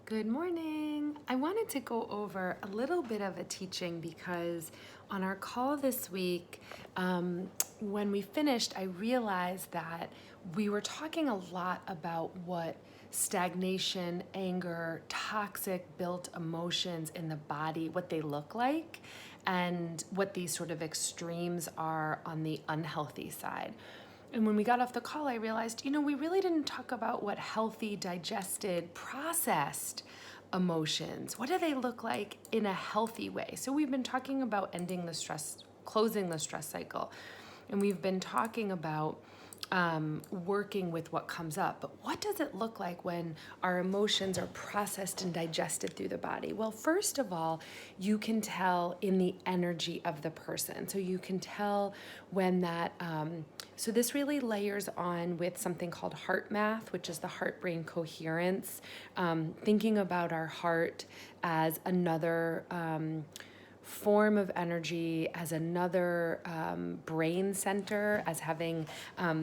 Good morning. I wanted to go over a little bit of a teaching because on our call this week, when we finished, I realized that we were talking a lot about what stagnation, anger, toxic built emotions in the body, what they look like, and what these sort of extremes are on the unhealthy side. And when we got off the call, I realized, we really didn't talk about what healthy, digested, processed emotions, what do they look like in a healthy way? So we've been talking about ending the stress, closing the stress cycle. And we've been talking about working with what comes up. But what does it look like when our emotions are processed and digested through the body? Well, first of all, you can tell in the energy of the person. So you can tell when that, so this really layers on with something called heart math, which is the heart-brain coherence, thinking about our heart as another form of energy, as another brain center, as having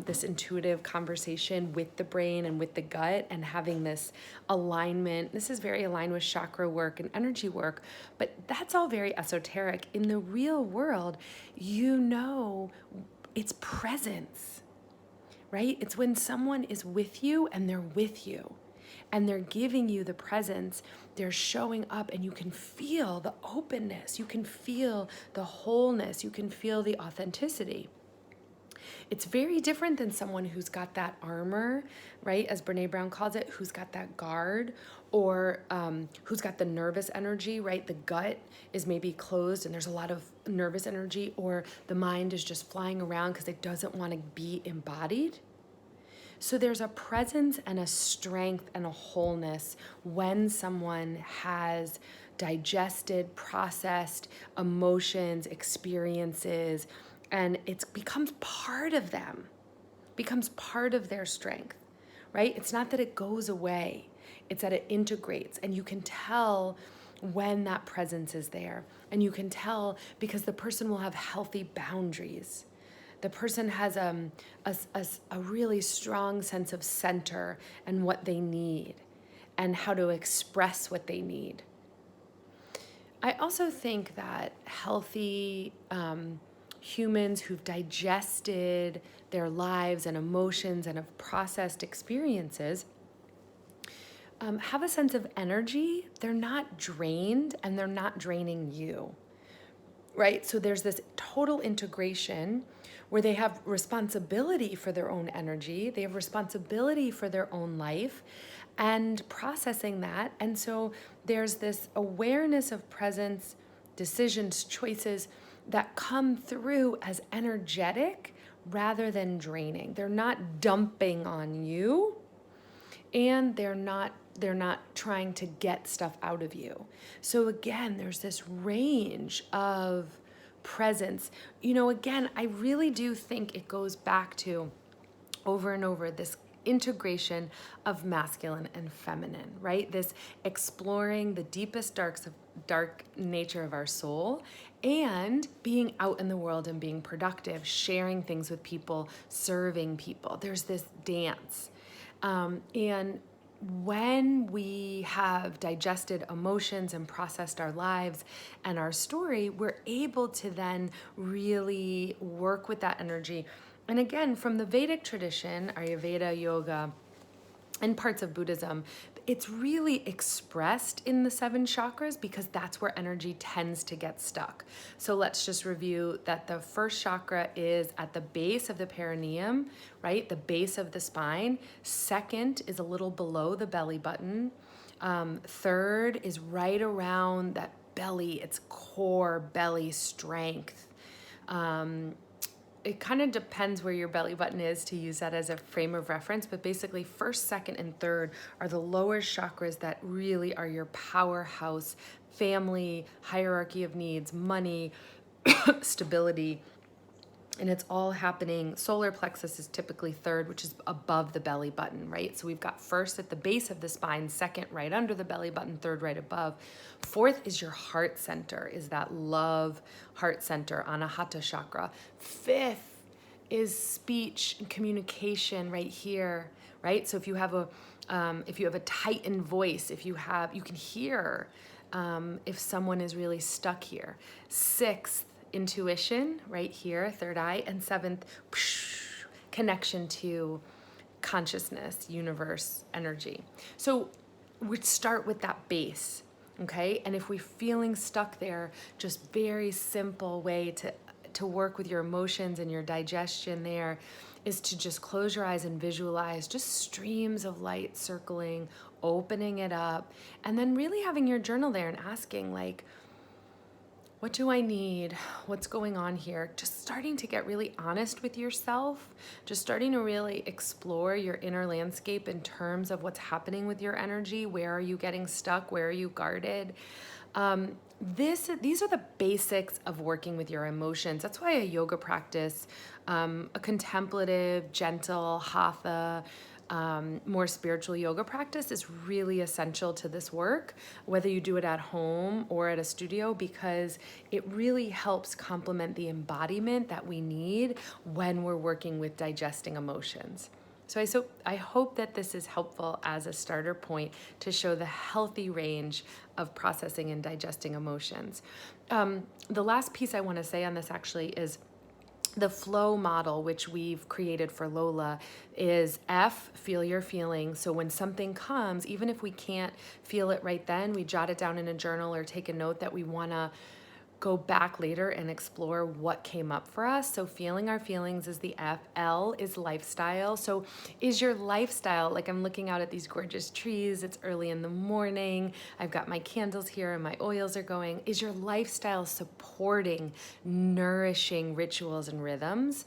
this intuitive conversation with the brain and with the gut, and having this alignment. This is very aligned with chakra work and energy work, but that's all very esoteric. In the real world, it's presence, right? It's when someone is with you and they're with you and they're giving you the presence, they're showing up, and you can feel the openness, you can feel the wholeness, you can feel the authenticity. It's very different than someone who's got that armor, right? As Brene Brown calls it, who's got that guard, or who's got the nervous energy, right? The gut is maybe closed and there's a lot of nervous energy, or the mind is just flying around because it doesn't want to be embodied. So there's a presence and a strength and a wholeness when someone has digested, processed emotions, experiences, and it becomes part of them, becomes part of their strength, right? It's not that it goes away, it's that it integrates, and you can tell when that presence is there. And you can tell because the person will have healthy boundaries. The person has a really strong sense of center and what they need and how to express what they need. I also think that healthy humans who've digested their lives and emotions and have processed experiences have a sense of energy. They're not drained and they're not draining you, right? So there's this total integration where they have responsibility for their own energy, they have responsibility for their own life and processing that. And so there's this awareness of presence, decisions, choices that come through as energetic rather than draining. They're not dumping on you, and they're not trying to get stuff out of you. So again, there's this range of presence. Again, I really do think it goes back to over and over this integration of masculine and feminine, right? This exploring the deepest dark nature of our soul and being out in the world and being productive, sharing things with people, serving people. There's this dance. And when we have digested emotions and processed our lives and our story, we're able to then really work with that energy. And again, from the Vedic tradition, Ayurveda, yoga, and parts of Buddhism, it's really expressed in the 7 chakras because that's where energy tends to get stuck. So let's just review that the first chakra is at the base of the perineum, right? The base of the spine. Second is a little below the belly button. Third is right around that belly, its core belly strength. It kind of depends where your belly button is to use that as a frame of reference, but basically first, second, and third are the lower chakras that really are your powerhouse, family, hierarchy of needs, money, stability, and it's all happening. Solar plexus is typically third, which is above the belly button, right? So we've got first at the base of the spine, second right under the belly button, third right above. Fourth is your heart center, is that love heart center, Anahata chakra. Fifth is speech and communication right here, right? So if you have a tightened voice, you can hear if someone is really stuck here. Sixth, intuition, right here, third eye, and seventh, connection to consciousness, universe, energy. So we start with that base, okay? And if we're feeling stuck there, just very simple way to work with your emotions and your digestion there is to just close your eyes and visualize just streams of light circling, opening it up, and then really having your journal there and asking, like, what do I need? What's going on here? Just starting to get really honest with yourself, just starting to really explore your inner landscape in terms of what's happening with your energy. Where are you getting stuck? Where are you guarded? These are the basics of working with your emotions. That's why a yoga practice, a contemplative, gentle, hatha, more spiritual yoga practice is really essential to this work, whether you do it at home or at a studio, because it really helps complement the embodiment that we need when we're working with digesting emotions. So I hope that this is helpful as a starter point to show the healthy range of processing and digesting emotions. The last piece I want to say on this actually is the flow model, which we've created for Lola, is F, feel your feelings. So when something comes, even if we can't feel it right then, we jot it down in a journal or take a note that we want to go back later and explore what came up for us. So feeling our feelings is the F. L is lifestyle. So is your lifestyle, like I'm looking out at these gorgeous trees, it's early in the morning, I've got my candles here and my oils are going. Is your lifestyle supporting, nourishing rituals and rhythms?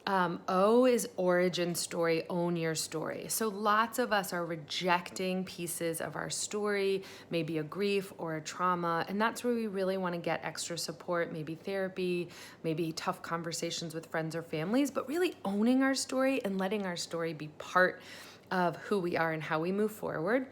O is origin story, own your story. So lots of us are rejecting pieces of our story, maybe a grief or a trauma, and that's where we really want to get extra support, maybe therapy, maybe tough conversations with friends or families, but really owning our story and letting our story be part of who we are and how we move forward.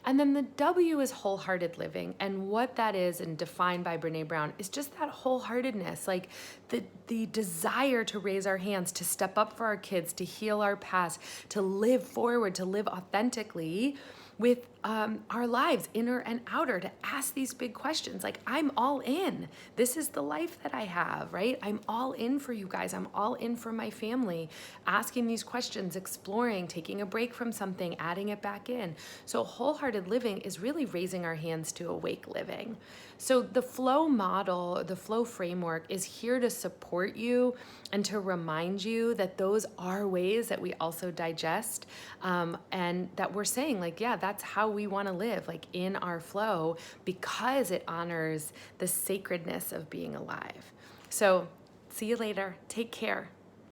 And then the W is wholehearted living. And what that is, and defined by Brene Brown, is just that wholeheartedness, like the desire to raise our hands, to step up for our kids, to heal our past, to live forward, to live authentically with our lives, inner and outer, to ask these big questions. Like, I'm all in. This is the life that I have, right? I'm all in for you guys. I'm all in for my family. Asking these questions, exploring, taking a break from something, adding it back in. So wholehearted living is really raising our hands to awake living. So the flow model, the flow framework is here to support you and to remind you that those are ways that we also digest, and that we're saying, like, yeah, that's how we want to live, like in our flow, because it honors the sacredness of being alive. So see you later. Take care.